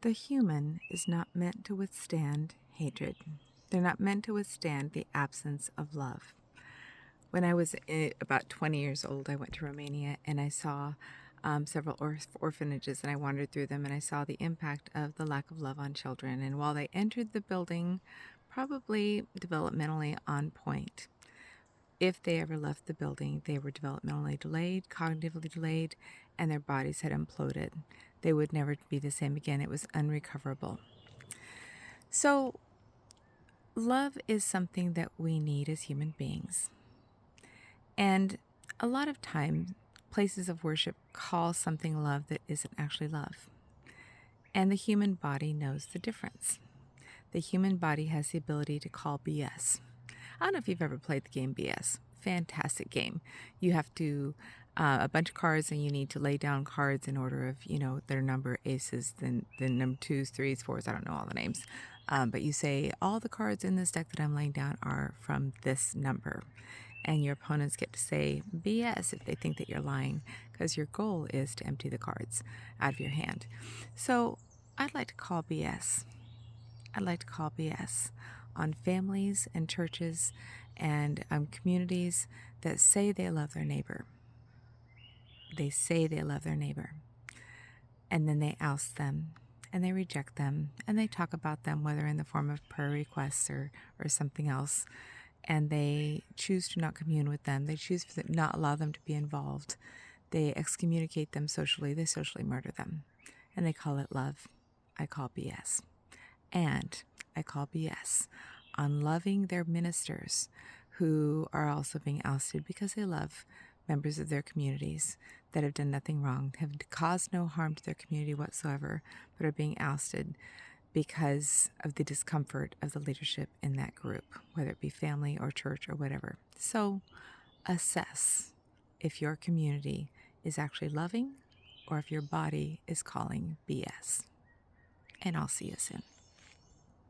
The human is not meant to withstand hatred. They're not meant to withstand the absence of love. When I was about 20 years old, I went to Romania and I saw several orphanages, and I wandered through them and I saw the impact of the lack of love on children. And while they entered the building, probably developmentally on point, if they ever left the building, they were developmentally delayed, cognitively delayed, and their bodies had imploded. They would never be the same again. It was unrecoverable. So, love is something that we need as human beings. And a lot of times, places of worship call something love that isn't actually love. And the human body knows the difference. The human body has the ability to call BS. I don't know if you've ever played the game BS. Fantastic game. You have to a bunch of cards, and you need to lay down cards in order of, their number, aces, then number twos, threes, fours. I don't know all the names. But you say, all the cards in this deck that I'm laying down are from this number. And your opponents get to say BS if they think that you're lying, because your goal is to empty the cards out of your hand. So I'd like to call BS. I'd like to call BS on families and churches and communities that say they love their neighbor. They say they love their neighbor. And then they oust them and they reject them and they talk about them, whether in the form of prayer requests or something else. And they choose to not commune with them. They choose to not allow them to be involved. They excommunicate them socially. They socially murder them. And they call it love. I call BS. And I call BS on loving their ministers who are also being ousted because they love members of their communities that have done nothing wrong, have caused no harm to their community whatsoever, but are being ousted because of the discomfort of the leadership in that group, whether it be family or church or whatever. So assess if your community is actually loving or if your body is calling BS. And I'll see you soon.